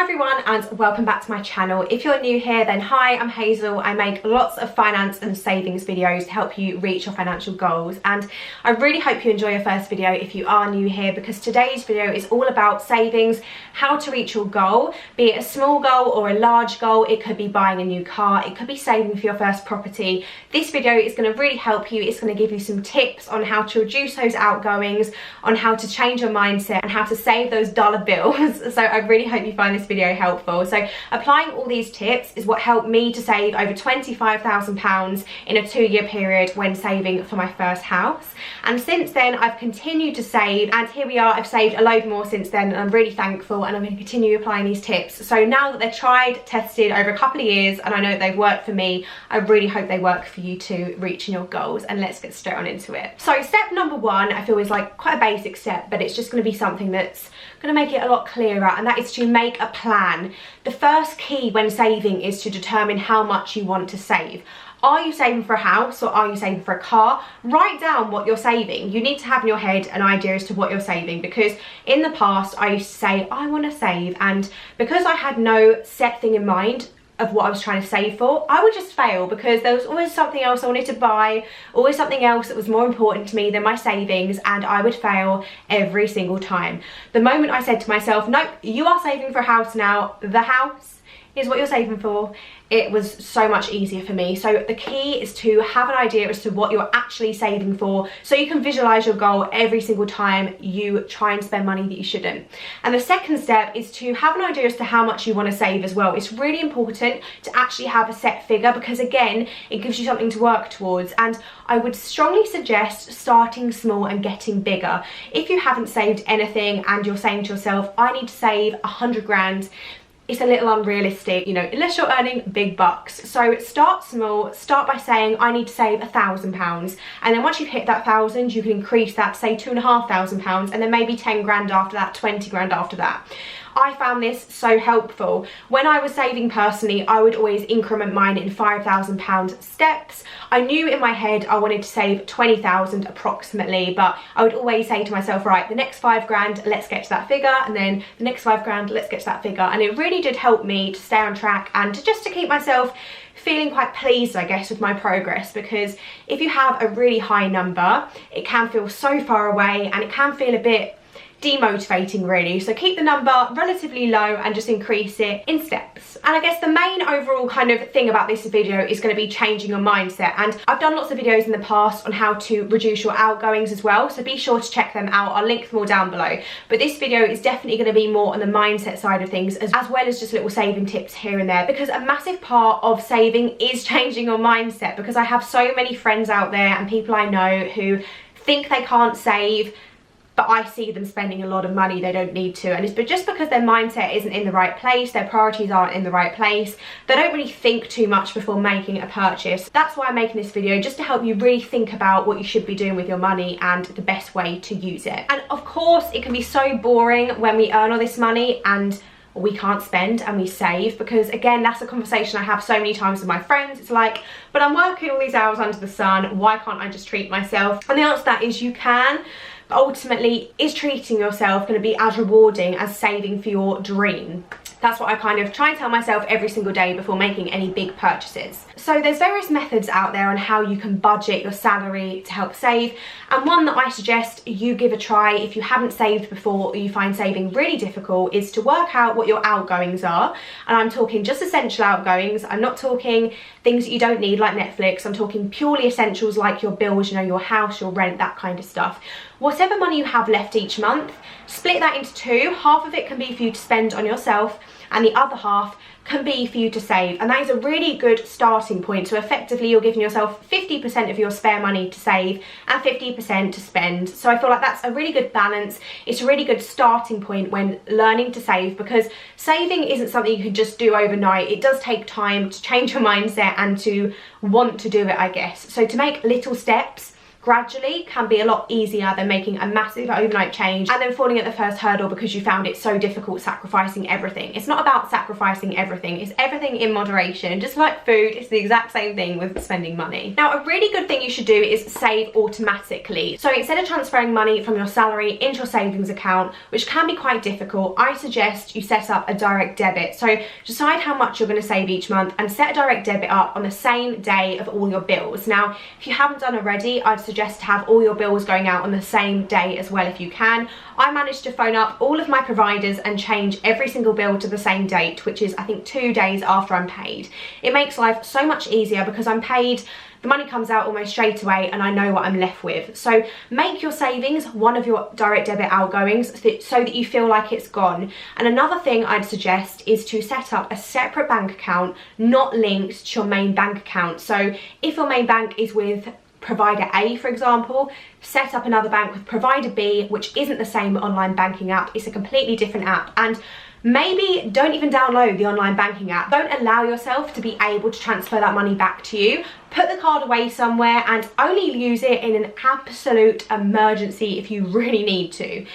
everyone and welcome back to my channel. If you're new here, then hi, I'm Hazel. I make lots of finance and savings videos to help you reach your financial goals, and I really hope you enjoy your first video if you are new here, because today's video is all about savings, how to reach your goal, be it a small goal or a large goal. It could be buying a new car, it could be saving for your first property. This video is going to really help you. It's going to give you some tips on how to reduce those outgoings, on how to change your mindset and how to save those dollar bills. So I really hope you find this video helpful. So applying all these tips is what helped me to save over £25,000 in a 2-year period when saving for my first house. And since then I've continued to save, and here we are, I've saved a load more since then, and I'm really thankful, and I'm going to continue applying these tips. So now that they're tried, tested over a couple of years, and I know that they've worked for me, I really hope they work for you too, reaching your goals. And let's get straight on into it. So step number one, I feel, is like quite a basic step, but it's just going to be something that's going to make it a lot clearer, and that is to make a plan. The first key when saving is to determine how much you want to save. Are you saving for a house or are you saving for a car? Write down what you're saving. You need to have in your head an idea as to what you're saving, because in the past I used to say I want to save, and because I had no set thing in mind of what I was trying to save for, I would just fail, because there was always something else I wanted to buy, always something else that was more important to me than my savings, and I would fail every single time. The moment I said to myself, nope, you are saving for a house now, the house is what you're saving for, it was so much easier for me. So the key is to have an idea as to what you're actually saving for, so you can visualize your goal every single time you try and spend money that you shouldn't. And the second step is to have an idea as to how much you want to save as well. It's really important to actually have a set figure, because again, it gives you something to work towards. And I would strongly suggest starting small and getting bigger. If you haven't saved anything and you're saying to yourself, I need to save 100 grand, it's a little unrealistic, you know, unless you're earning big bucks. So start small. Start by saying I need to save £1,000, and then once you've hit that 1,000, you can increase that to say £2,500, and then maybe 10 grand after that, 20 grand after that. I found this so helpful. When I was saving personally, I would always increment mine in £5,000 steps. I knew in my head I wanted to save 20,000 approximately, but I would always say to myself, right, the next 5 grand, let's get to that figure, and then the next 5 grand, let's get to that figure. And it really did help me to stay on track and to keep myself feeling quite pleased, I guess, with my progress, because if you have a really high number, it can feel so far away and it can feel a bit demotivating really. So keep the number relatively low and just increase it in steps. And I guess the main overall kind of thing about this video is going to be changing your mindset, and I've done lots of videos in the past on how to reduce your outgoings as well, so be sure to check them out. I'll link them all down below, but this video is definitely going to be more on the mindset side of things, as well as just little saving tips here and there, because a massive part of saving is changing your mindset. Because I have so many friends out there and people I know who think they can't save, but I see them spending a lot of money they don't need to, and it's just because their mindset isn't in the right place, their priorities aren't in the right place, they don't really think too much before making a purchase. That's why I'm making this video, just to help you really think about what you should be doing with your money and the best way to use it. And of course, it can be so boring when we earn all this money and we can't spend and we save, because again, that's a conversation I have so many times with my friends. It's like, but I'm working all these hours under the sun, why can't I just treat myself? And the answer to that is you can. But ultimately, is treating yourself going to be as rewarding as saving for your dream? That's what I kind of try and tell myself every single day before making any big purchases. So there's various methods out there on how you can budget your salary to help save, and one that I suggest you give a try if you haven't saved before or you find saving really difficult is to work out what your outgoings are. And I'm talking just essential outgoings. I'm not talking things that you don't need like Netflix. I'm talking purely essentials like your bills, you know, your house, your rent, that kind of stuff. Whatever money you have left each month, split that into two. Half of it can be for you to spend on yourself, and the other half can be for you to save. And that is a really good starting point. So effectively, you're giving yourself 50% of your spare money to save and 50% to spend. So I feel like that's a really good balance. It's a really good starting point when learning to save, because saving isn't something you can just do overnight. It does take time to change your mindset and to want to do it, I guess. So to make little steps gradually can be a lot easier than making a massive overnight change and then falling at the first hurdle because you found it so difficult sacrificing everything. It's not about sacrificing everything, it's everything in moderation. Just like food, it's the exact same thing with spending money. Now, a really good thing you should do is save automatically. So instead of transferring money from your salary into your savings account, which can be quite difficult, I suggest you set up a direct debit. So decide how much you're going to save each month and set a direct debit up on the same day of all your bills. Now, if you haven't done already, I'd suggest to have all your bills going out on the same day as well if you can. I managed to phone up all of my providers and change every single bill to the same date, which is I think 2 days after I'm paid. It makes life so much easier because I'm paid, the money comes out almost straight away and I know what I'm left with. So make your savings one of your direct debit outgoings so that you feel like it's gone. And another thing I'd suggest is to set up a separate bank account not linked to your main bank account. So if your main bank is with provider A, for example, set up another bank with provider B, which isn't the same online banking app. It's a completely different app. And maybe don't even download the online banking app. Don't allow yourself to be able to transfer that money back to you. Put the card away somewhere and only use it in an absolute emergency if you really need to.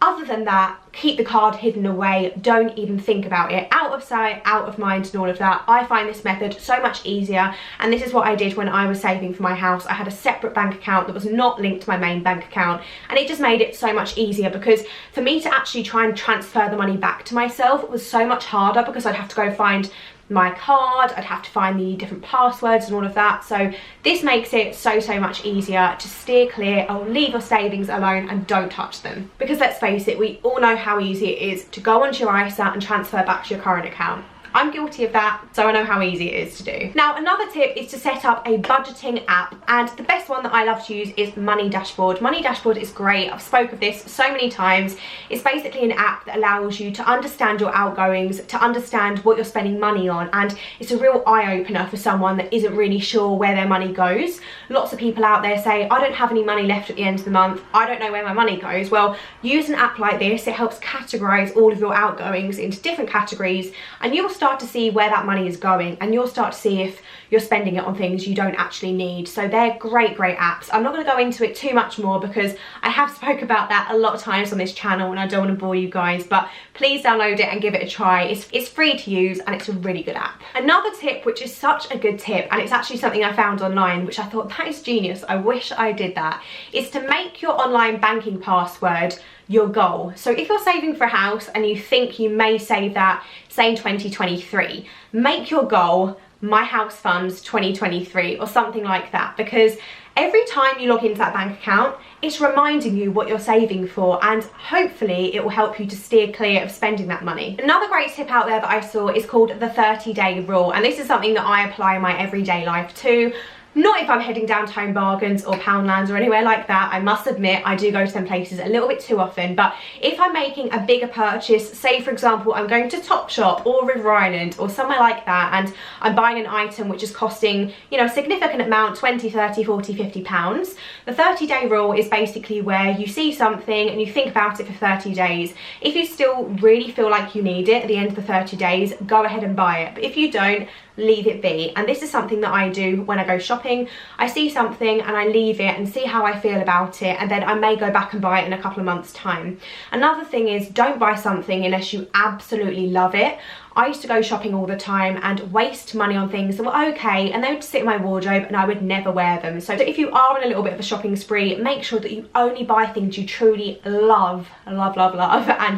Other than that, keep the card hidden away. Don't even think about it. Out of sight, out of mind and all of that. I find this method so much easier, and this is what I did when I was saving for my house. I had a separate bank account that was not linked to my main bank account, and it just made it so much easier because for me to actually try and transfer the money back to myself was so much harder because I'd have to go find my card, I'd have to find the different passwords and all of that. So this makes it so much easier to steer clear or leave your savings alone and don't touch them. Because let's face it, we all know how easy it is to go onto your ISA and transfer back to your current account. I'm guilty of that, so I know how easy it is to do. Now, another tip is to set up a budgeting app, and the best one that I love to use is Money Dashboard. Money Dashboard is great. I've spoke of this so many times. It's basically an app that allows you to understand your outgoings, to understand what you're spending money on, and it's a real eye-opener for someone that isn't really sure where their money goes. Lots of people out there say, I don't have any money left at the end of the month, I don't know where my money goes. Well, use an app like this. It helps categorize all of your outgoings into different categories, and you'll start to see where that money is going, and you'll start to see if you're spending it on things you don't actually need. So they're great apps. I'm not going to go into it too much more because I have spoke about that a lot of times on this channel and I don't want to bore you guys, but please download it and give it a try. It's free to use and it's a really good app. Another tip, which is such a good tip, and it's actually something I found online which I thought, that is genius, I wish I did that, is to make your online banking password your goal. So if you're saving for a house and you think you may save that, say in 2023, make your goal My House Funds 2023 or something like that, because every time you log into that bank account, it's reminding you what you're saving for, and hopefully it will help you to steer clear of spending that money. Another great tip out there that I saw is called the 30-day rule, and this is something that I apply in my everyday life too. Not if I'm heading down to Home Bargains or Poundlands or anywhere like that. I must admit, I do go to them places a little bit too often, but if I'm making a bigger purchase, say for example, I'm going to Topshop or River Island or somewhere like that, and I'm buying an item which is costing, you know, a significant amount, 20, 30, 40, 50 pounds. The 30-day rule is basically where you see something and you think about it for 30 days. If you still really feel like you need it at the end of the 30 days, go ahead and buy it. But if you don't, leave it be. And this is something that I do when I go shopping. I see something and I leave it and see how I feel about it, and then I may go back and buy it in a couple of months' time. Another thing is, don't buy something unless you absolutely love it. I used to go shopping all the time and waste money on things that were okay and they would sit in my wardrobe and I would never wear them. So if you are on a little bit of a shopping spree, make sure that you only buy things you truly love, and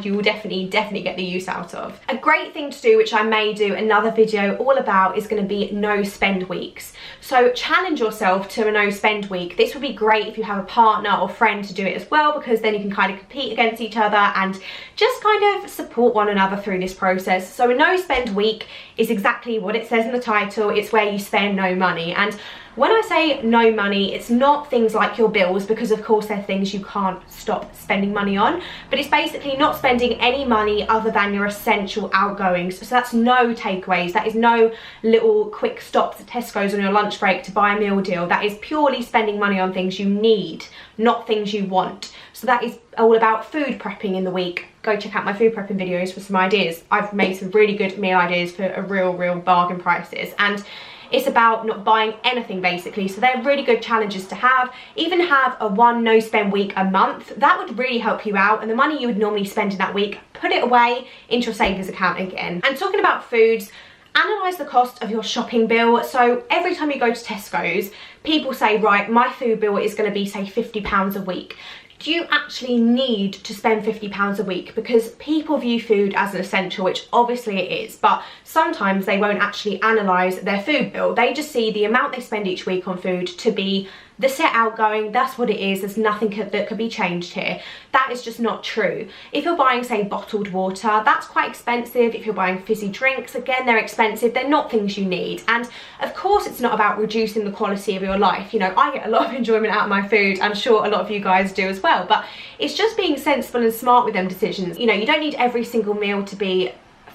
you will definitely get the use out of. A great thing to do, which I may do another video all about, is going to be no spend weeks. So challenge yourself to a no spend week. This would be great if you have a partner or friend to do it as well, because then you can kind of compete against each other and just kind of support one another through this process. So a no spend week is exactly what it says in the title. It's where you spend no money. And when I say no money, it's not things like your bills, because of course they're things you can't stop spending money on, but it's basically not spending any money other than your essential outgoings. So that's no takeaways, that is no little quick stops at Tesco's on your lunch break to buy a meal deal. That is purely spending money on things you need, not things you want. So that is all about food prepping in the week. Go check out my food prepping videos for some ideas. I've made some really good meal ideas for a real bargain prices. And it's about not buying anything basically. So they're really good challenges to have. Even have a one no spend week a month. That would really help you out, and the money you would normally spend in that week, put it away into your savings account again. And talking about foods, analyse the cost of your shopping bill. So every time you go to Tesco's, people say, right, my food bill is going to be say £50 a week. Do you actually need to spend £50 a week? Because people view food as an essential, which obviously it is, but sometimes they won't actually analyse their food bill. They just see the amount they spend each week on food to be the set outgoing. That's what it is. There's nothing that could be changed here. That is just not true. If you're buying, say, bottled water, that's quite expensive. If you're buying fizzy drinks, again, they're expensive. They're not things you need. And of course, it's not about reducing the quality of your life. You know, I get a lot of enjoyment out of my food. I'm sure a lot of you guys do as well. But it's just being sensible and smart with them decisions. You know, you don't need every single meal to be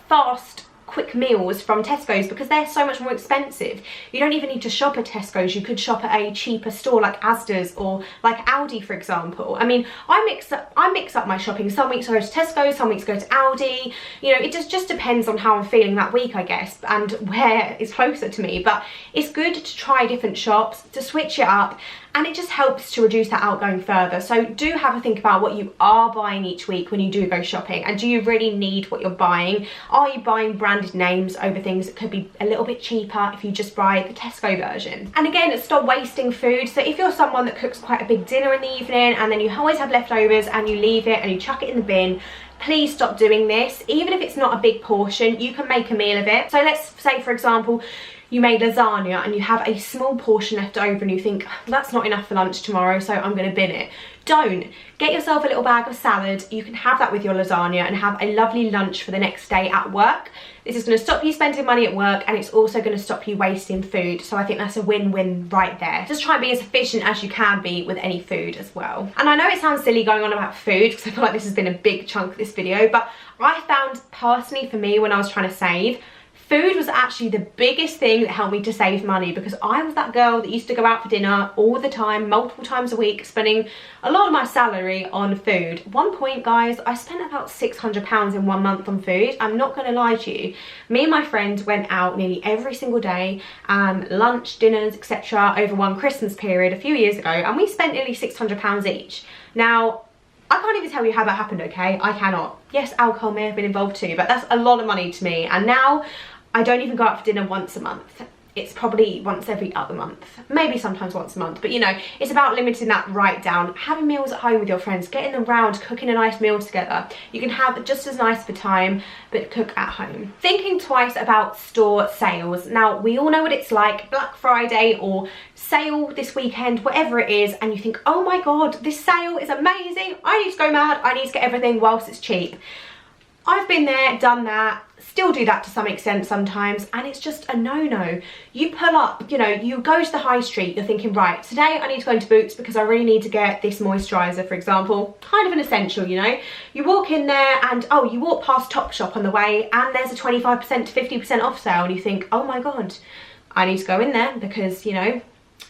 fast, quick meals from Tesco's, because they're so much more expensive. You don't even need to shop at Tesco's. You could shop at a cheaper store like Asda's or like Aldi, for example. I mean, I mix up my shopping. Some weeks I go to Tesco's, some weeks I go to Aldi. You know, it just depends on how I'm feeling that week, I guess, and where is closer to me. But it's good to try different shops, to switch it up, and it just helps to reduce that outgoing further. So do have a think about what you are buying each week when you do go shopping, and do you really need what you're buying? Are you buying branded names over things that could be a little bit cheaper if you just buy the Tesco version? And again, stop wasting food. So if you're someone that cooks quite a big dinner in the evening and then you always have leftovers and you leave it and you chuck it in the bin, please stop doing this. Even if it's not a big portion, you can make a meal of it. So let's say, for example, you made lasagna and you have a small portion left over and you think, that's not enough for lunch tomorrow, so I'm going to bin it. Don't. Get yourself a little bag of salad. You can have that with your lasagna and have a lovely lunch for the next day at work. This is going to stop you spending money at work, and it's also going to stop you wasting food. So I think that's a win-win right there. Just try and be as efficient as you can be with any food as well. And I know it sounds silly going on about food, because I feel like this has been a big chunk of this video, but I found personally for me, when I was trying to save, food was actually the biggest thing that helped me to save money, because I was that girl that used to go out for dinner all the time, multiple times a week, spending a lot of my salary on food. At one point, guys, I spent about £600 in 1 month on food. I'm not going to lie to you. Me and my friends went out nearly every single day, lunch, dinners, etc. over one Christmas period a few years ago, and we spent nearly £600 each. Now, I can't even tell you how that happened, okay? I cannot. Yes, alcohol may have been involved too, but that's a lot of money to me. And now I don't even go out for dinner once a month. It's probably once every other month, maybe sometimes once a month, but you know, it's about limiting that right down. Having meals at home with your friends, getting them round, cooking a nice meal together. You can have just as nice of a time, but cook at home. Thinking twice about store sales. Now, we all know what it's like, Black Friday or sale this weekend, whatever it is, and you think, oh my God, this sale is amazing. I need to go mad. I need to get everything whilst it's cheap. I've been there, done that, still do that to some extent sometimes, and it's just a no-no. You pull up, you know, you go to the high street, you're thinking, right, today I need to go into Boots because I really need to get this moisturiser, for example. Kind of an essential, you know. You walk in there and, oh, you walk past Topshop on the way and there's a 25% to 50% off sale, and you think, oh my God, I need to go in there because, you know,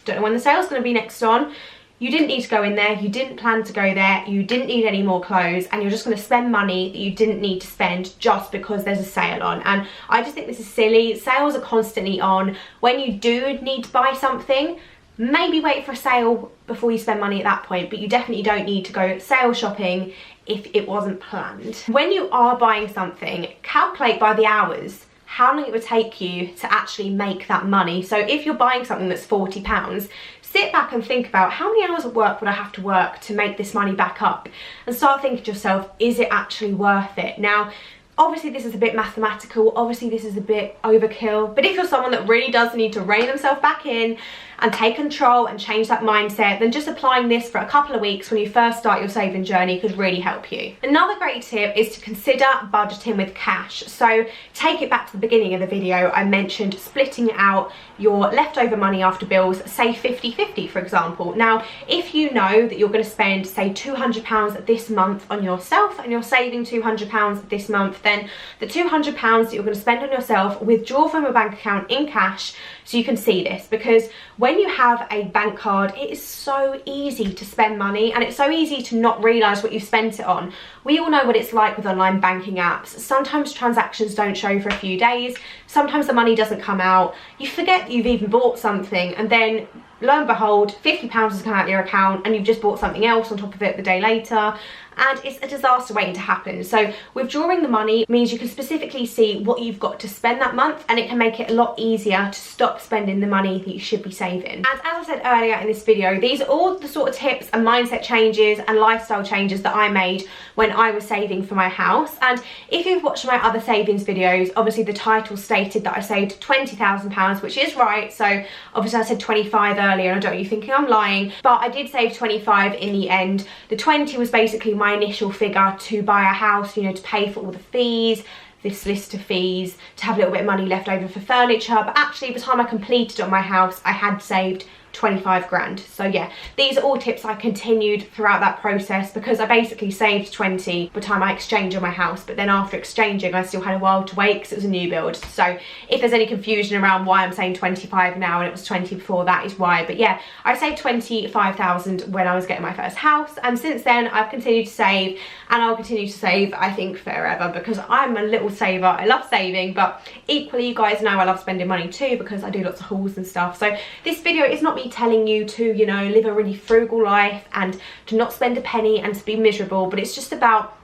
don't know when the sale's going to be next on. You didn't need to go in there, you didn't plan to go there, you didn't need any more clothes, and you're just going to spend money that you didn't need to spend just because there's a sale on. And I just think this is silly. Sales are constantly on. When you do need to buy something, maybe wait for a sale before you spend money at that point, but you definitely don't need to go sale shopping if it wasn't planned. When you are buying something, calculate by the hours how long it would take you to actually make that money. So if you're buying something that's £40, sit back and think about how many hours of work would I have to work to make this money back up, and start thinking to yourself, is it actually worth it? Now, obviously this is a bit mathematical, obviously this is a bit overkill, but if you're someone that really does need to rein themselves back in and take control and change that mindset, then just applying this for a couple of weeks when you first start your saving journey could really help you. Another great tip is to consider budgeting with cash. So take it back to the beginning of the video, I mentioned splitting out your leftover money after bills, say 50-50 for example. Now, if you know that you're going to spend say £200 this month on yourself and you're saving £200 this month, then the £200 that you're going to spend on yourself, withdraw from a bank account in cash so you can see this, because when you have a bank card, it is so easy to spend money and it's so easy to not realise what you've spent it on. we all know what it's like with online banking apps. Sometimes transactions don't show for a few days, sometimes the money doesn't come out, you forget you've even bought something, and then lo and behold, £50 has come out of your account and you've just bought something else on top of it the day later, and it's a disaster waiting to happen. So withdrawing the money means you can specifically see what you've got to spend that month, and it can make it a lot easier to stop spending the money that you should be saving. And as I said earlier in this video, these are all the sort of tips and mindset changes and lifestyle changes that I made when I was saving for my house. And if you've watched my other savings videos, obviously the title stated that I saved £20,000, which is right. So obviously I said 25 earlier, and I don't want you thinking I'm lying, but I did save 25 in the end. The 20 was basically my initial figure to buy a house, you know, to pay for all the fees, this list of fees, to have a little bit of money left over for furniture. But actually, by the time I completed on my house, I had saved 25 grand. So yeah, these are all tips I continued throughout that process, because I basically saved 20 by the time I exchanged on my house, but then after exchanging I still had a while to wait because it was a new build. So if there's any confusion around why I'm saying 25 now and it was 20 before, that is why. But yeah, I saved 25,000 when I was getting my first house, and since then I've continued to save, and I'll continue to save, I think, forever, because I'm a little saver. I love saving, but equally you guys know I love spending money too, because I do lots of hauls and stuff. So this video is not me telling you to, you know, live a really frugal life and to not spend a penny and to be miserable, but it's just about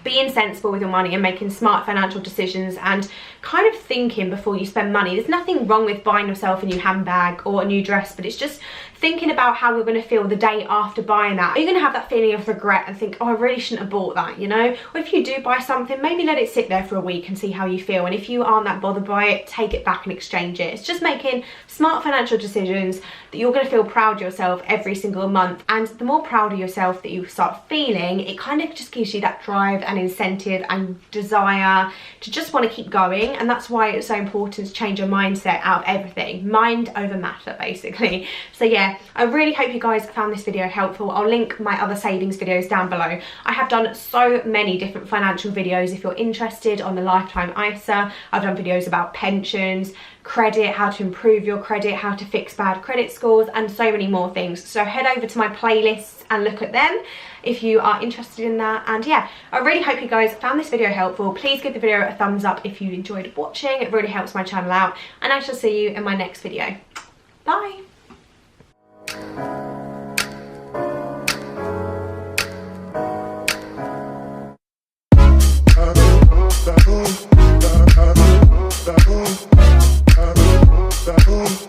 being sensible with your money and making smart financial decisions and kind of thinking before you spend money. There's nothing wrong with buying yourself a new handbag or a new dress, but it's just thinking about how you're going to feel the day after buying that. Are you going to have that feeling of regret and think, oh, I really shouldn't have bought that, you know? Or if you do buy something, maybe let it sit there for a week and see how you feel, and if you aren't that bothered by it, take it back and exchange it. It's just making smart financial decisions that you're going to feel proud of yourself every single month, and the more proud of yourself that you start feeling, it kind of just gives you that drive and incentive and desire to just want to keep going. And that's why it's so important to change your mindset out of everything. Mind over matter, basically. So yeah, I really hope you guys found this video helpful. I'll link my other savings videos down below. I have done so many different financial videos if you're interested on the lifetime ISA. I've done videos about pensions, credit, how to improve your credit, how to fix bad credit scores, and so many more things. So head over to my playlists and look at them if you are interested in that. And yeah, I really hope you guys found this video helpful. Please give the video a thumbs up if you enjoyed watching. It really helps my channel out, and I shall see you in my next video. Bye. Boom.